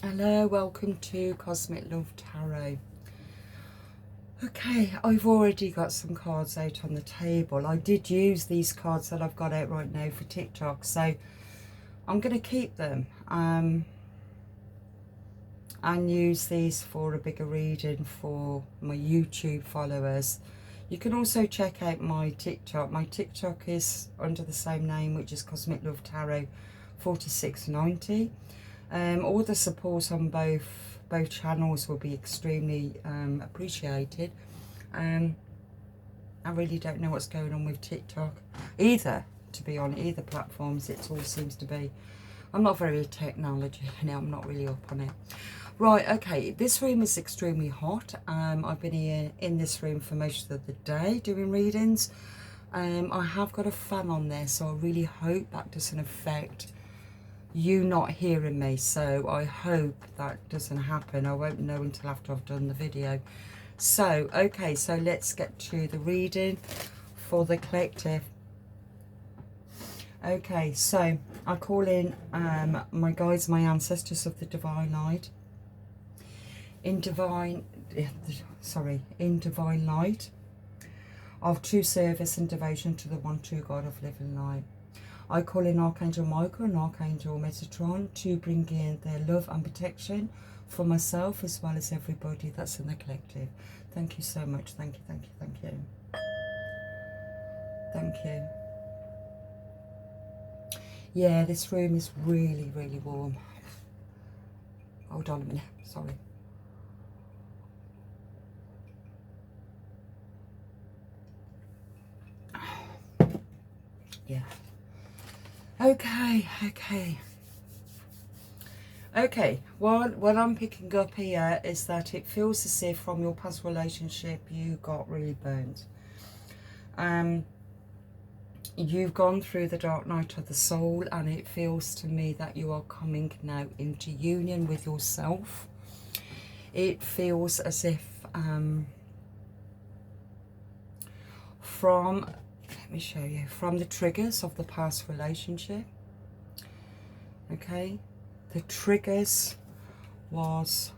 Hello, welcome to Cosmic Love Tarot. Okay, I've already got some cards out on the table. I did use these cards that I've got out right now for TikTok, so I'm going to keep them and use these for a bigger reading for my YouTube followers. You can also check out my TikTok. My TikTok is under the same name, which is Cosmic Love Tarot 4690. All the support on both channels will be extremely appreciated. I really don't know what's going on with TikTok either, to be on either platforms. It all seems to be, I'm not very technology now, I'm not really up on it. Right, okay, this room is extremely hot. I've been here in this room for most of the day doing readings. I have got a fan on there, so I really hope that doesn't affect you not hearing me, so I hope that doesn't happen. I won't know until after I've done the video. So okay, so let's get to the reading for the collective. Okay, so I call in my guides, my ancestors of the divine light, in divine light of true service and devotion to the one true God of living light. I call in Archangel Michael and Archangel Metatron to bring in their love and protection for myself as well as everybody that's in the collective. Thank you so much. Thank you, thank you, thank you. Thank you. Yeah, this room is really, really warm. Hold on a minute, sorry. Yeah. Okay, what I'm picking up here is that it feels as if from your past relationship you got really burnt. You've gone through the dark night of the soul, and it feels to me that you are coming now into union with yourself. It feels as if let me show you, from the triggers of the past relationship, okay, the triggers was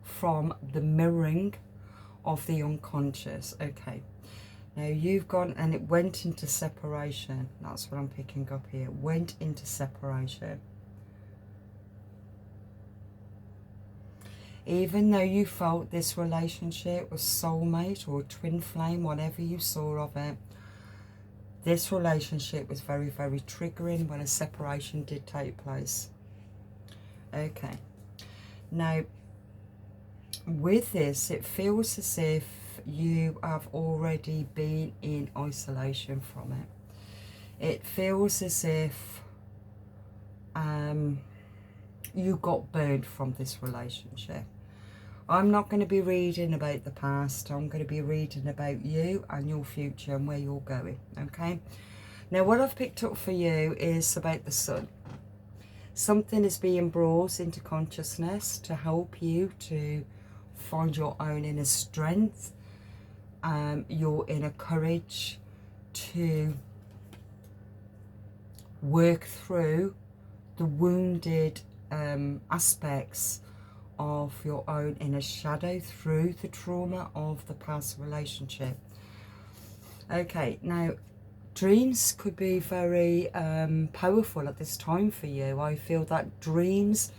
from the mirroring of the unconscious. Okay, now you've gone and it went into separation. That's what I'm picking up here. Went into separation. Even though you felt this relationship was soulmate or twin flame, whatever you saw of it, this relationship was very, very triggering when a separation did take place. Okay. Now, with this, it feels as if you have already been in isolation from it. It feels as if you got burned from this relationship. I'm not going to be reading about the past. I'm going to be reading about you and your future and where you're going, okay? Now, what I've picked up for you is about the sun. Something is being brought into consciousness to help you to find your own inner strength, your inner courage to work through the wounded aspects of your own inner shadow through the trauma of the past relationship. Okay, now dreams could be very powerful at this time for you. I feel that dreams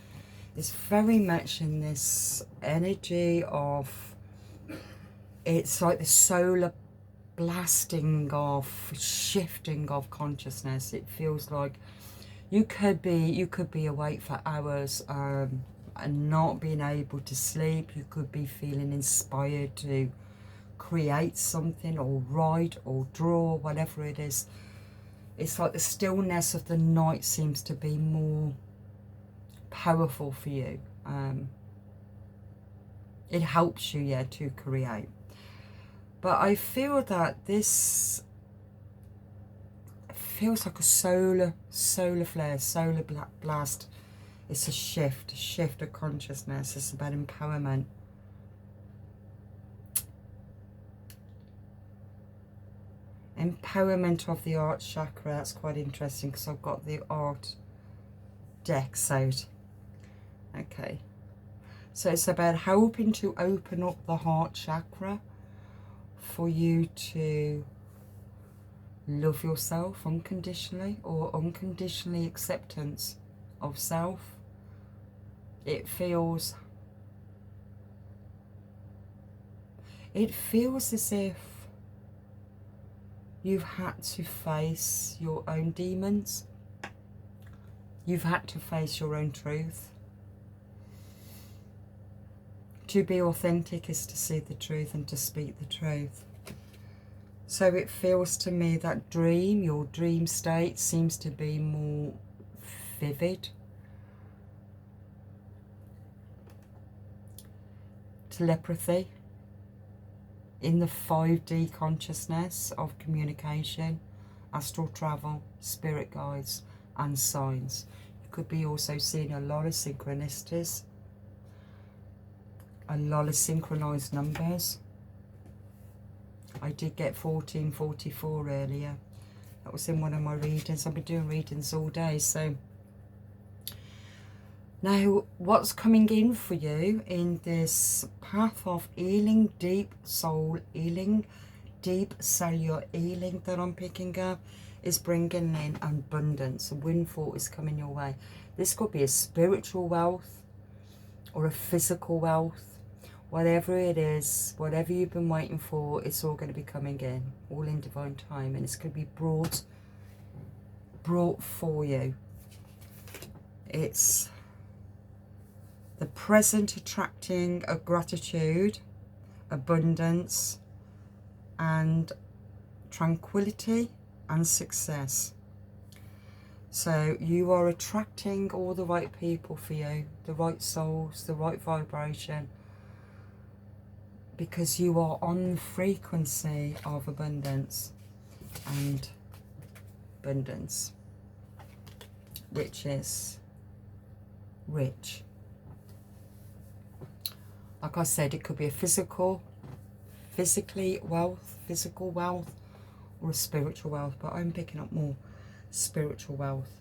is very much in this energy of, it's like the solar blasting of, shifting of consciousness. It feels like you could be awake for hours and not being able to sleep. You could be feeling inspired to create something or write or draw, whatever it is. It's like the stillness of the night seems to be more powerful for you. It helps you, yeah, to create. But I feel that this feels like a solar flare, solar blast. It's a shift of consciousness. It's about empowerment. Empowerment of the art chakra. That's quite interesting because I've got the art decks out. Okay, so it's about helping to open up the heart chakra for you to love yourself unconditionally, or unconditionally acceptance of self. It feels as if you've had to face your own demons. You've had to face your own truth. To be authentic is to see the truth and to speak the truth. So it feels to me that your dream state seems to be more vivid. Telepathy in the 5D consciousness of communication, astral travel, spirit guides and signs. You could be also seeing a lot of synchronicities, a lot of synchronized numbers. I did get 1444 earlier. That was in one of my readings. I've been doing readings all day. So now what's coming in for you in this path of healing, deep soul healing, deep cellular healing that I'm picking up, is bringing in abundance. A windfall is coming your way. This could be a spiritual wealth or a physical wealth. Whatever it is, whatever you've been waiting for, it's all going to be coming in, all in divine time, and it's going to be brought for you. It's the present attracting a gratitude, abundance, and tranquility and success. So you are attracting all the right people for you, the right souls, the right vibration, because you are on the frequency of abundance, and abundance, which is rich. Like I said, it could be a physical wealth, or a spiritual wealth, but I'm picking up more spiritual wealth.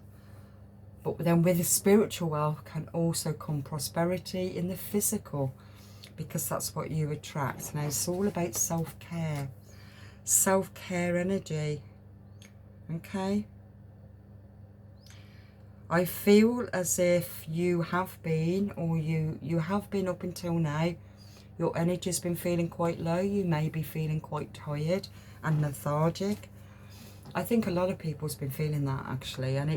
But then with the spiritual wealth can also come prosperity in the physical, because that's what you attract. Now it's all about self-care energy. Okay, I feel as if you have been, or you have been up until now, your energy's been feeling quite low. You may be feeling quite tired and lethargic. I think a lot of people's been feeling that actually, and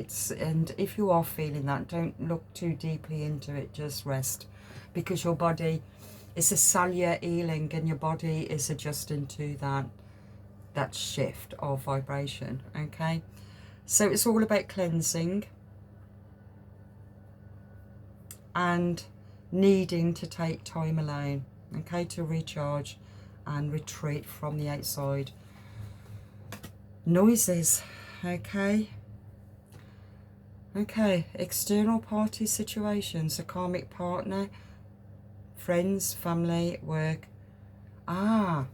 if you are feeling that, don't look too deeply into it, just rest, because your body, it's a cellular healing, and your body is adjusting to that shift of vibration. Okay, so it's all about cleansing and needing to take time alone, okay, to recharge and retreat from the outside noises. Okay, external party situations, a karmic partner, friends, family, work.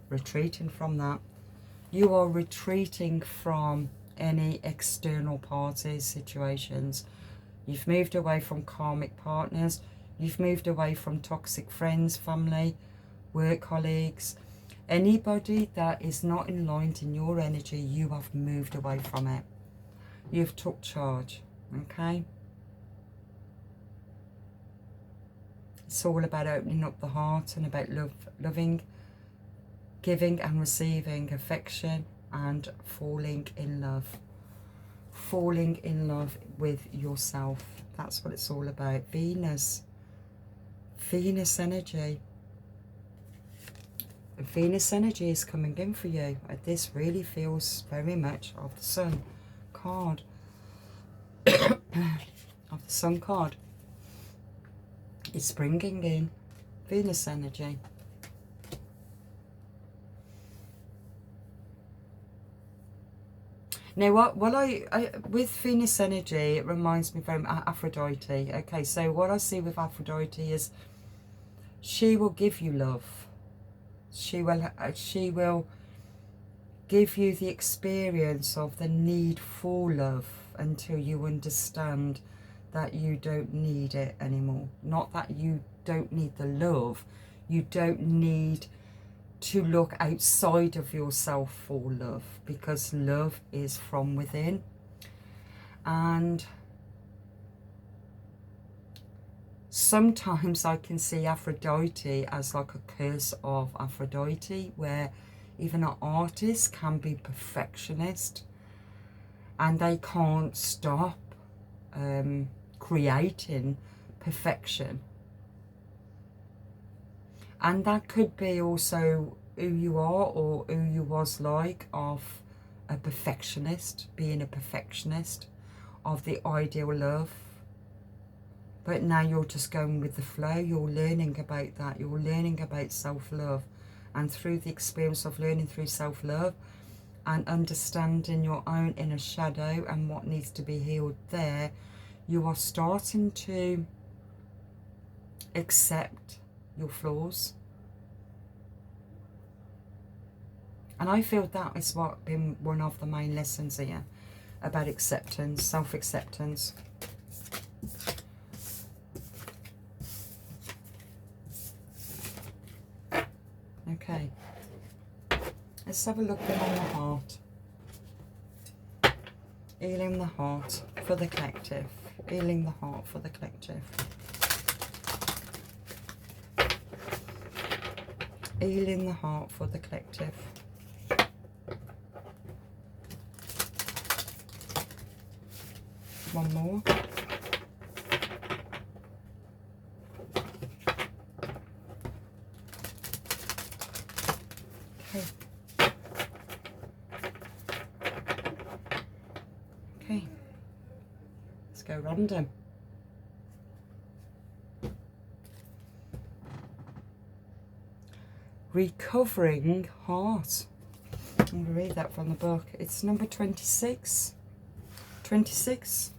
Retreating from that. You are retreating from any external parties, situations. You've moved away from karmic partners. You've moved away from toxic friends, family, work colleagues. Anybody that is not in line in your energy, you have moved away from it. You've took charge, okay? It's all about opening up the heart and about loving, giving and receiving affection, and falling in love. Falling in love with yourself. That's what it's all about. Venus energy. Venus energy is coming in for you. This really feels very much of the Sun card. Of the Sun card. It's bringing in Venus energy. Now, what I with Venus energy, it reminds me very much of Aphrodite. Okay, so what I see with Aphrodite is she will give you love. She will give you the experience of the need for love until you understand that you don't need it anymore. Not that you don't need the love. You don't need to look outside of yourself for love, because love is from within. And sometimes I can see Aphrodite as like a curse of Aphrodite, where even an artist can be perfectionist and they can't stop creating perfection. And that could be also who you are, or who you was like, of a perfectionist, being a perfectionist of the ideal love. But now you're just going with the flow. You're learning about that. You're learning about self-love. And through the experience of learning through self-love and understanding your own inner shadow and what needs to be healed there, you are starting to accept your flaws. And I feel that is what been one of the main lessons here about acceptance, self-acceptance. Okay, let's have a look on the heart. Healing the heart for the collective. Healing the heart for the collective. Healing the heart for the collective. One more. Okay, let's go random. Recovering heart. I'm going to read that from the book. It's number 26. 26.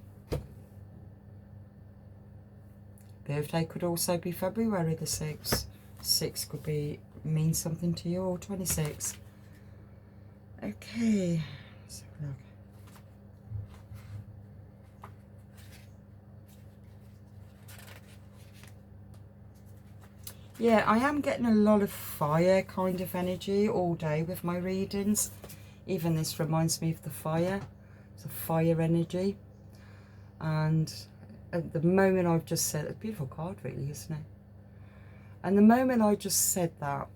Birthday could also be February the 6th. 6 could mean something to you, or 26. Okay, let's have a look. Yeah, I am getting a lot of fire kind of energy all day with my readings. Even this reminds me of the fire. It's a fire energy. And at the moment I've just said, a beautiful card really, isn't it? And the moment I just said that,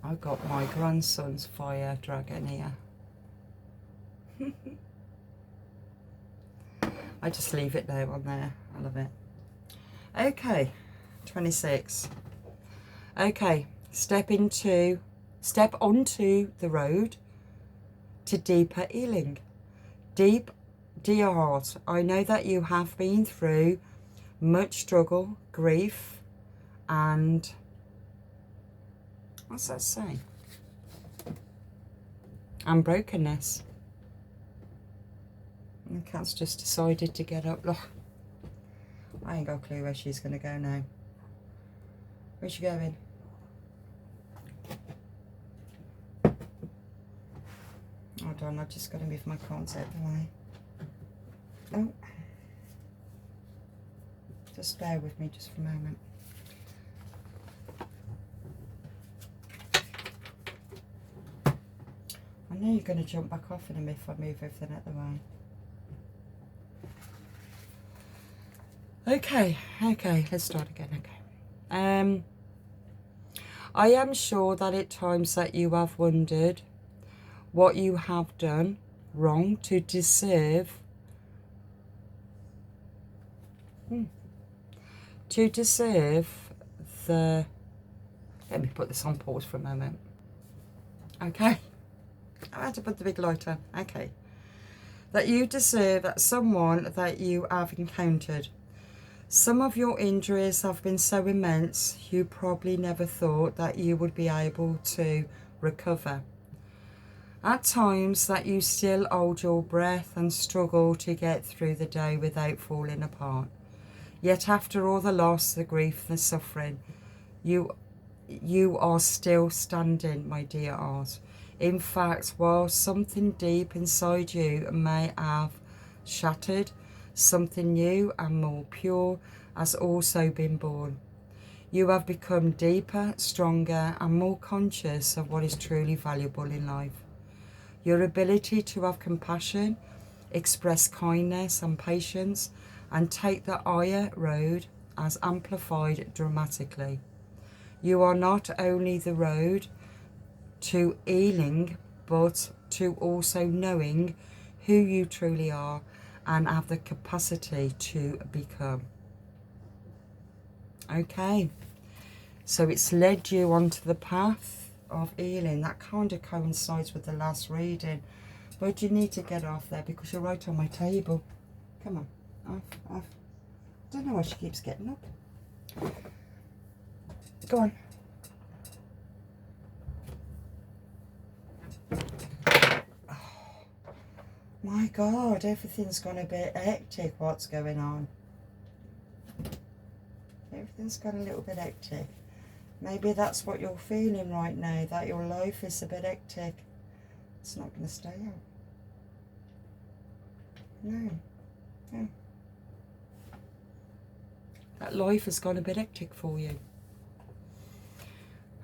I got my grandson's fire dragon here. I just leave it there on there. I love it. Okay, 26. Okay, step onto the road to deeper healing. Dear heart, I know that you have been through much struggle, grief, and what's that say? And brokenness. And the cat's just decided to get up. Look, I ain't got a clue where she's going to go now. Where's she going? Hold on, I've just got to move my cards out of the way. Oh. Just bear with me just for a moment. I know you're going to jump back off in a minute if I move everything out of the way. Okay, let's start again. Okay. I am sure that at times that you have wondered what you have done wrong to deserve the, let me put this on pause for a moment. Okay, I had to put the big light on. Okay, that you deserve someone that you have encountered. Some of your injuries have been so immense you probably never thought that you would be able to recover. At times that you still hold your breath and struggle to get through the day without falling apart. Yet after all the loss, the grief, the suffering, you are still standing, my dear heart. In fact, while something deep inside you may have shattered, Something new and more pure has also been born. You have become deeper, stronger, and more conscious of what is truly valuable in life. Your ability to have compassion, express kindness and patience, and take the higher road has amplified dramatically. You are not only the road to healing, but to also knowing who you truly are and have the capacity to become. Okay, so it's led you onto the path of healing. That kind of coincides with the last reading, but you need to get off there because you're right on my table. Come on, off. Don't know why she keeps getting up. Go on. My God, everything's gone a bit hectic. What's going on? Everything's gone a little bit hectic. Maybe that's what you're feeling right now, that your life is a bit hectic. It's not going to stay out. No. That life has gone a bit hectic for you.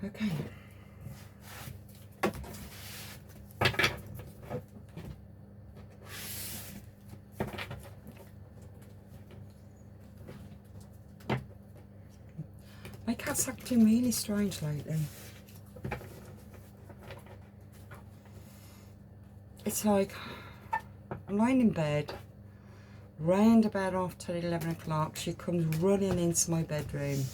Okay. My cat's acting really strange lately. It's like I'm lying in bed, round about half 10, 11 o'clock, she comes running into my bedroom,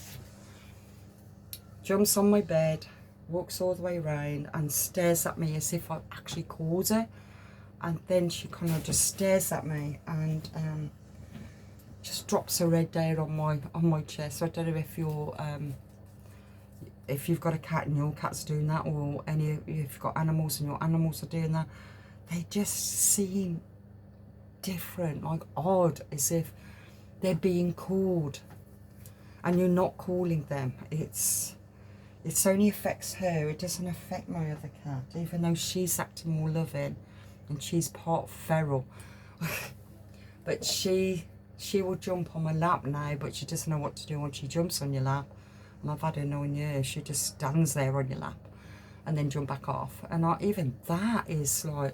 jumps on my bed, walks all the way around and stares at me as if I actually called her, and then she kind of just stares at me and just drops her head down on my chest. So I don't know if you've got a cat and your cat's doing that, or if you've got animals and your animals are doing that. They just seem different, like odd, as if they're being called and you're not calling them. It only affects her, it doesn't affect my other cat, even though she's acting more loving and she's part feral. But she will jump on my lap now, but she doesn't know what to do when she jumps on your lap. And I've had her 9 years. She just stands there on your lap and then jump back off. And even that is like,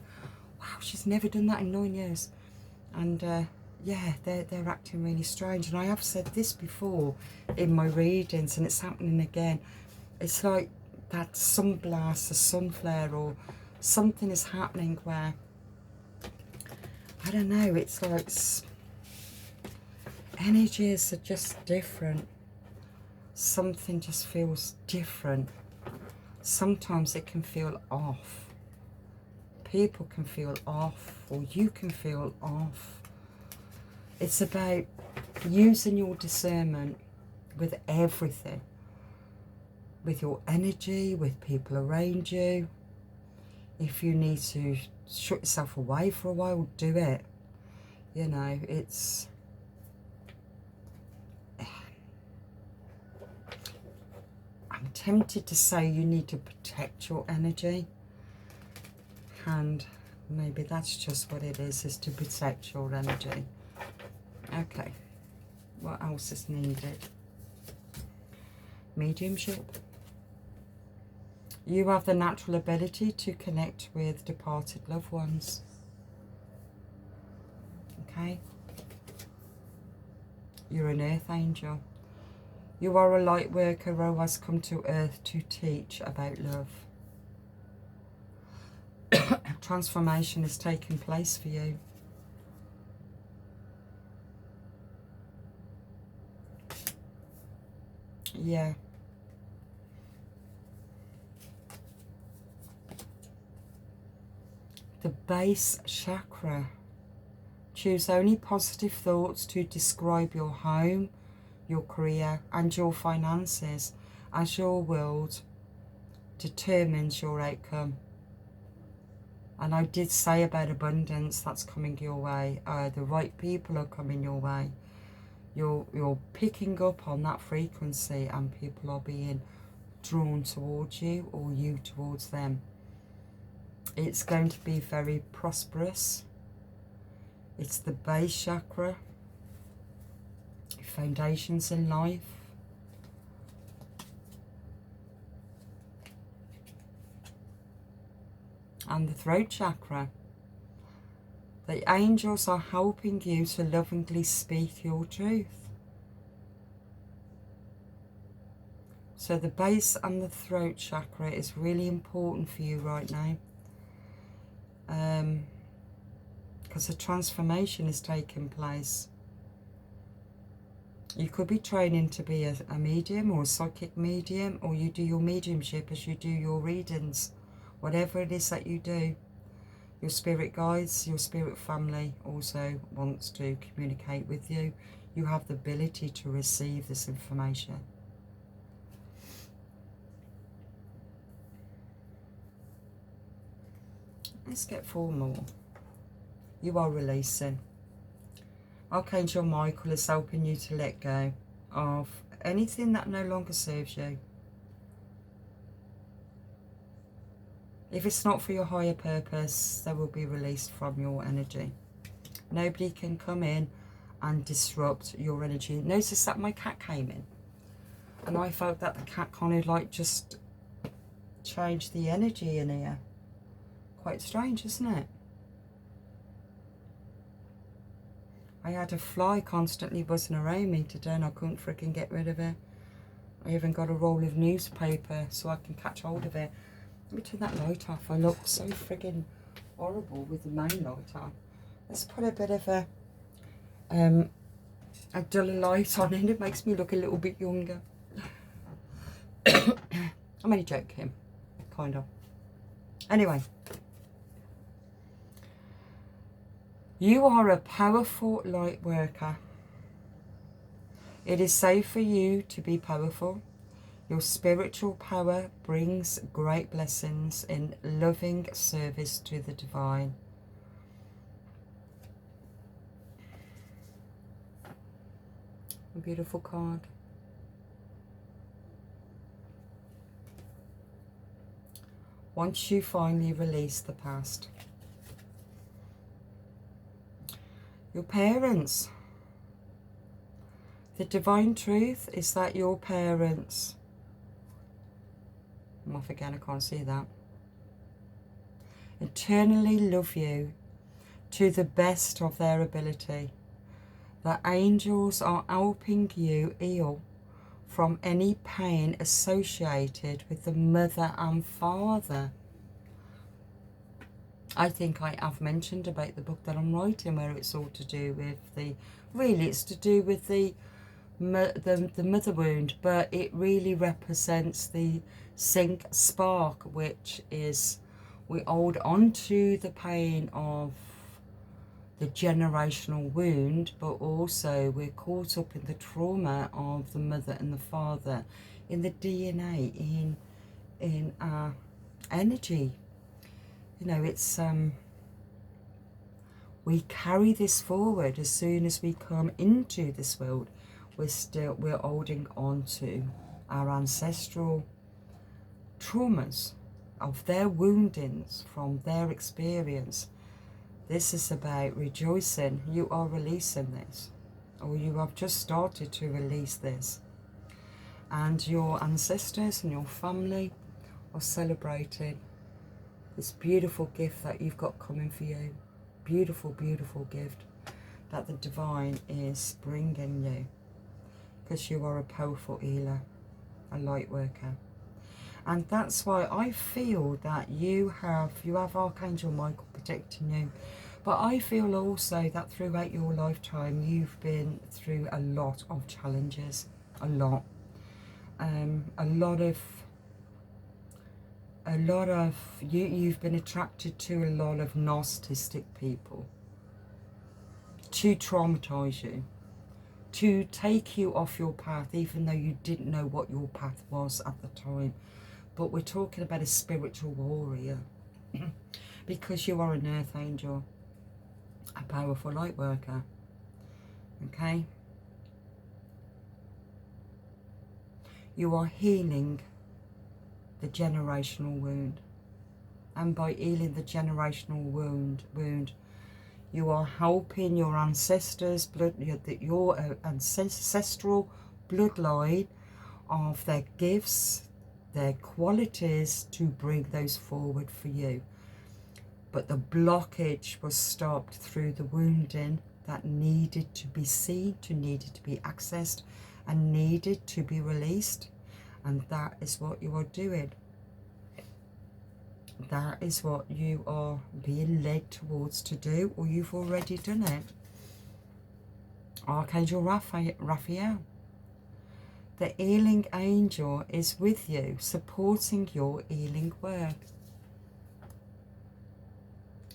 wow, she's never done that in 9 years. And yeah, they're acting really strange. And I have said this before in my readings, and it's happening again. It's like that sunblast, a sun flare, or something is happening where, I don't know, it's like energies are just different. Something just feels different. Sometimes it can feel off. People can feel off, or you can feel off. It's about using your discernment with everything. With your energy, with people around you. If you need to shut yourself away for a while, do it. You know, it's... I'm tempted to say you need to protect your energy. And maybe that's just what it is to protect your energy. Okay. What else is needed? Mediumship. You have the natural ability to connect with departed loved ones. Okay? You're an earth angel. You are a light worker who has come to earth to teach about love. Transformation is taking place for you. Yeah. The base chakra. Choose only positive thoughts to describe your home, your career and your finances, as your world determines your outcome. And I did say about abundance, that's coming your way. The right people are coming your way. You're picking up on that frequency, and people are being drawn towards you, or you towards them. It's going to be very prosperous. It's the base chakra. foundations in life. And the throat chakra. The angels are helping you to lovingly speak your truth. So the base and the throat chakra is really important for you right now. Because a transformation is taking place. You could be training to be a medium or a psychic medium, or you do your mediumship as you do your readings. Whatever it is that you do. Your spirit guides, your spirit family also wants to communicate with you. You have the ability to receive this information. Let's get 4 more. You are releasing. Archangel Michael is helping you to let go of anything that no longer serves you. If it's not for your higher purpose, they will be released from your energy. Nobody can come in and disrupt your energy. Notice that my cat came in. And I felt that the cat kind of like just changed the energy in here. Quite strange, isn't it? I had a fly constantly buzzing around me today and I couldn't freaking get rid of it. I even got a roll of newspaper so I can catch hold of it. Let me turn that light off. I look so friggin' horrible with the main light on. Let's put a bit of a duller light on it. It makes me look a little bit younger. I'm only joking, kind of. Anyway. You are a powerful light worker. It is safe for you to be powerful. Your spiritual power brings great blessings in loving service to the divine. A beautiful card. Once you finally release the past. Your parents. The divine truth is that your parents, I'm off again, I can't see that, eternally love you to the best of their ability. The angels are helping you heal from any pain associated with the mother and father. I think I have mentioned about the book that I'm writing, where it's all to do with the, really it's to do with the mother wound, but it really represents the sync spark, which is we hold on to the pain of the generational wound, but also we're caught up in the trauma of the mother and the father, in the DNA, in our energy. You know, it's we carry this forward. As soon as we come into this world, we're holding on to our ancestral traumas, of their woundings from their experience. This is about rejoicing. You are releasing this, or you have just started to release this, and your ancestors and your family are celebrating this beautiful gift that you've got coming for you. Beautiful, beautiful gift that the divine is bringing you, because you are a powerful healer, a light worker. And that's why I feel that you have Archangel Michael protecting you. But I feel also that throughout your lifetime, you've been through a lot of challenges, a lot of you've been attracted to a lot of narcissistic people to traumatize you, to take you off your path, even though you didn't know what your path was at the time. But we're talking about a spiritual warrior because you are an earth angel, a powerful light worker. Okay, you are healing the generational wound, and by healing the generational wound, You are helping your ancestors, your ancestral bloodline of their gifts, their qualities, to bring those forward for you. But the blockage was stopped through the wounding that needed to be seen, needed to be accessed, and needed to be released. And that is what you are doing. That is what you are being led towards to do, or you've already done it. Archangel Raphael, the healing angel, is with you, supporting your healing work.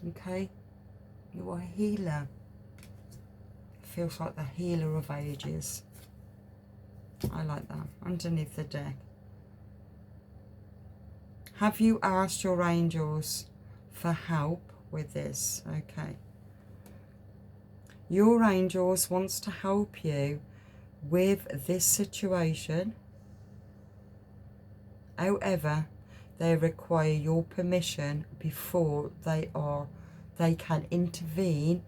Okay, you are a healer. Feels like the healer of ages. I like that. Underneath the deck. Have you asked your angels for help with this? Okay. Your angels wants to help you with this situation. However, they require your permission before they can intervene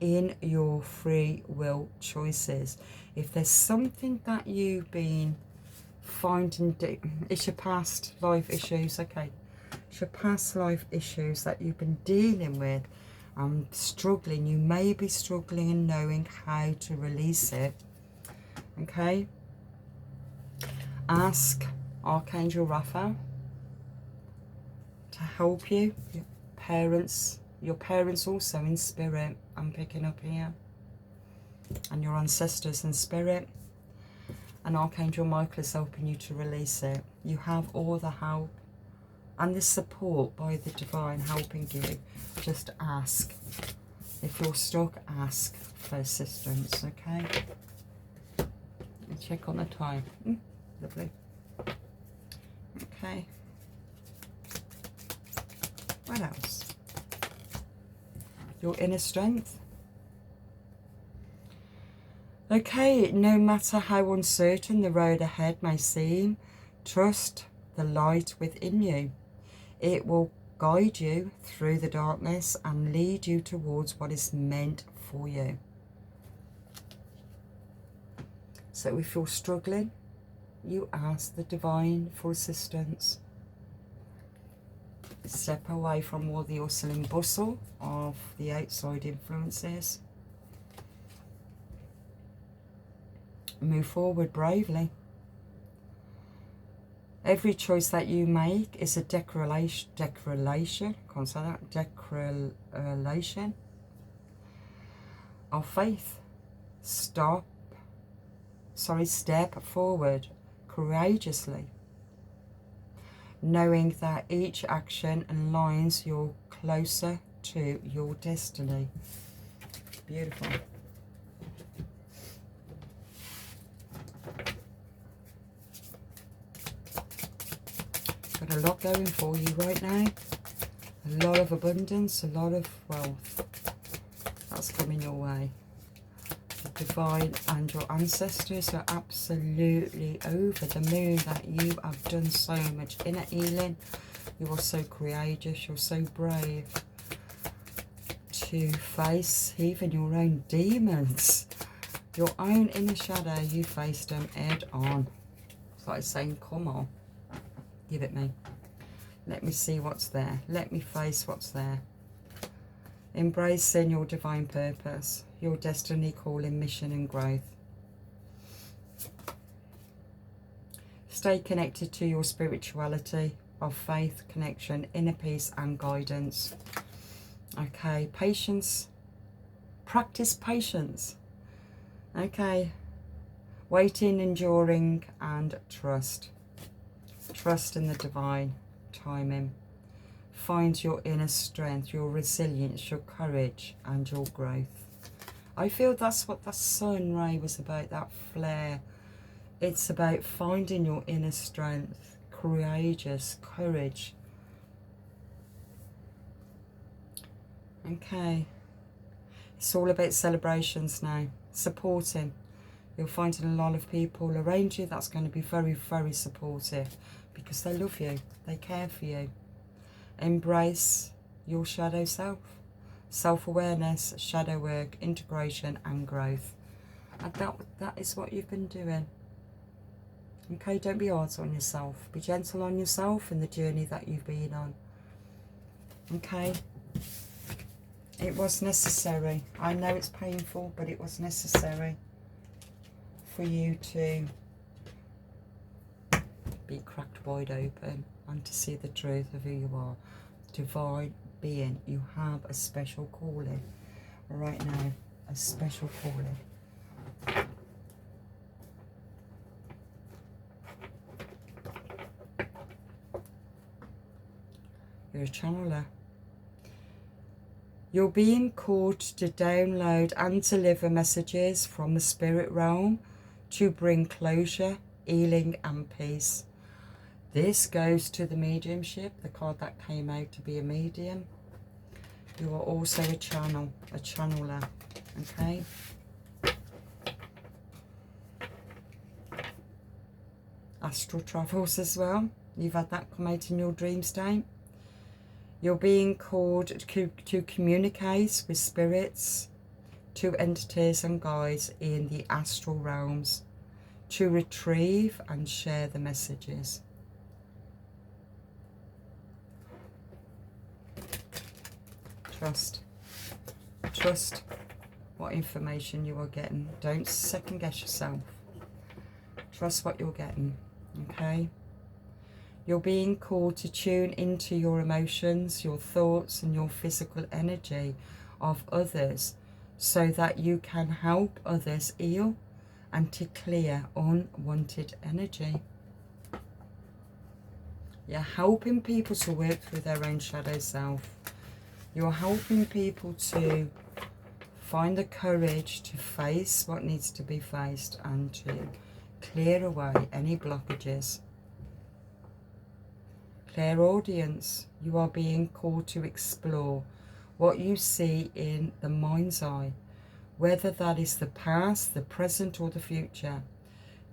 in your free will choices. If there's something that you've been finding, it's your past life issues, okay, it's your past life issues that you've been dealing with, struggling, you may be struggling and knowing how to release it, okay. Ask Archangel Raphael to help you. Your parents also in spirit, I'm picking up here, and your ancestors in spirit, and Archangel Michael is helping you to release it. You have all the help and the support by the divine helping you. Just ask. If you're stuck, ask for assistance, okay? And check on the time. Lovely. Okay. What else? Your inner strength. Okay, no matter how uncertain the road ahead may seem, trust the light within you. It will guide you through the darkness and lead you towards what is meant for you. So if you're struggling, you ask the divine for assistance. Step away from all the hustle and bustle of the outside influences. Move forward bravely. Every choice that you make is a declaration, can't say that, declaration of faith. Step forward courageously, knowing that each action aligns you closer to your destiny. Beautiful. Got a lot going for you right now. A lot of abundance, a lot of wealth. That's coming your way. The divine and your ancestors are absolutely over the moon that you have done so much inner healing. You are so courageous, you're so brave to face even your own demons. Your own inner shadow, you faced them head on. It's like saying, come on. Give it me. Let me see what's there. Let me face what's there. Embracing your divine purpose, your destiny, calling, mission and growth. Stay connected to your spirituality of faith, connection, inner peace and guidance. Okay, patience. Practice patience. Okay. Waiting, enduring and trust. Trust in the divine timing. Find your inner strength, your resilience, your courage and your growth. I feel that's what the sun ray was about, that flare. It's about finding your inner strength, courageous, courage. Okay. It's all about celebrations now, supporting. You're finding a lot of people around you that's going to be very, very supportive because they love you, they care for you. Embrace your shadow self. self-awareness, shadow work, integration and growth. And that is what you've been doing. Okay, don't be hard on yourself. Be gentle on yourself in the journey that you've been on. Okay? It was necessary. I know it's painful, but it was necessary for you to be cracked wide open and to see the truth of who you are. Divine being. You have a special calling right now. A special calling. You're a channeler. You're being called to download and deliver messages from the spirit realm to bring closure, healing and peace. This goes to the mediumship, the card that came out to be a medium. You are also a channeler, okay? Astral travels as well. You've had that come out in your dream state. You're being called to communicate with spirits, to entities and guides in the astral realms, to retrieve and share the messages. Trust. Trust what information you are getting. Don't second guess yourself. Trust what you're getting, okay? You're being called to tune into your emotions, your thoughts and your physical energy of others so that you can help others heal and to clear unwanted energy. You're helping people to work through their own shadow self. You're helping people to find the courage to face what needs to be faced and to clear away any blockages. Clairaudience, you are being called to explore what you see in the mind's eye, whether that is the past, the present or the future.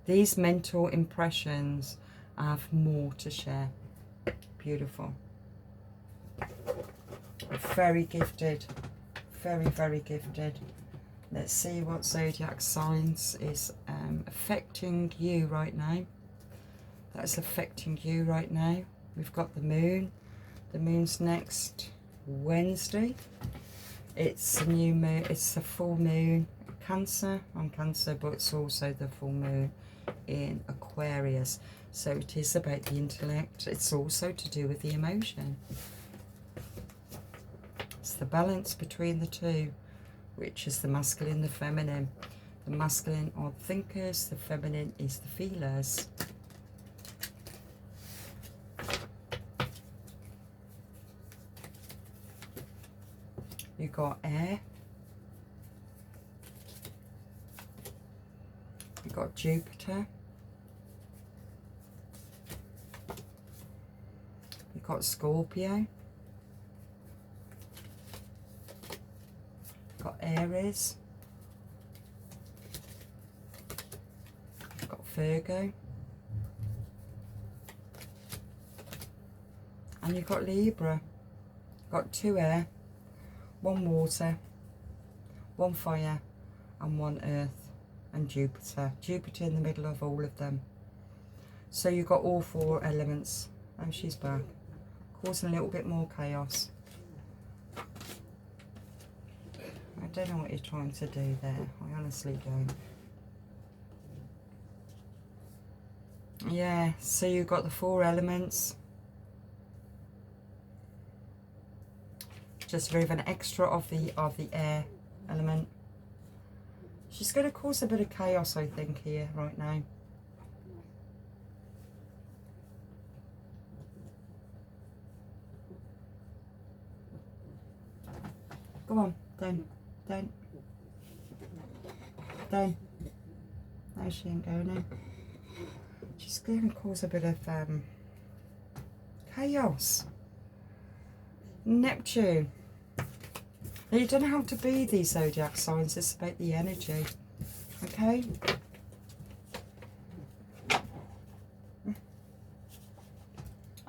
These mental impressions have more to share. Beautiful. Very gifted. Very, very gifted. Let's see what zodiac signs is affecting you right now. That's affecting you right now. We've got the moon. The moon's next Wednesday. It's a new moon. It's the full moon. Cancer. I'm Cancer, but it's also the full moon in Aquarius. So it is about the intellect. It's also to do with the emotion. It's the balance between the two, which is the masculine, the feminine. The masculine are the thinkers. The feminine is the feelers. You got air. You got Jupiter. You got Scorpio. You got Aries. You got Virgo. And you got Libra. Got 2 air. 1 water, 1 fire and 1 earth, and Jupiter. Jupiter in the middle of all of them. So you've got all 4 elements. And she's back, causing a little bit more chaos. I don't know what you're trying to do there. I honestly don't. Yeah, so you've got the 4 elements. Just with an extra of the air element. She's going to cause a bit of chaos, I think, here right now. Go on, down. No, she ain't going in. She's going to cause a bit of chaos. Neptune. Now, you don't have to be these zodiac signs, it's about the energy. Okay?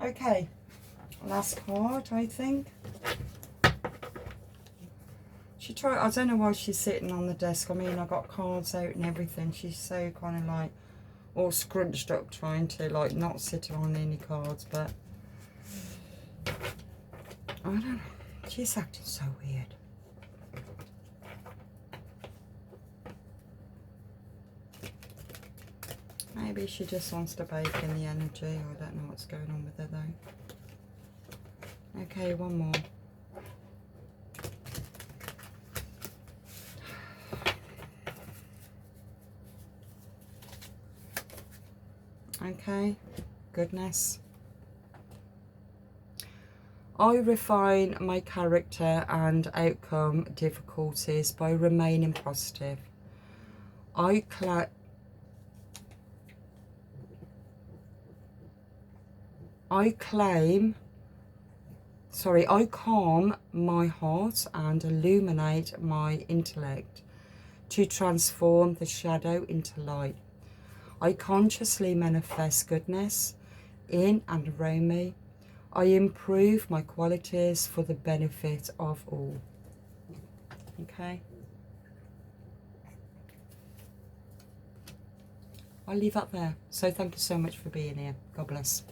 Okay. Last card, I think. I don't know why she's sitting on the desk. I mean, I got cards out and everything. She's so kind of like all scrunched up, trying to like not sit on any cards, but I don't know. She's acting so weird. Maybe she just wants to bake in the energy. I don't know what's going on with her though. Okay, one more. Okay, goodness. I refine my character and outcome difficulties by remaining positive. I calm my heart and illuminate my intellect to transform the shadow into light. I consciously manifest goodness in and around me. I improve my qualities for the benefit of all. Okay. I'll leave that there. So thank you so much for being here. God bless.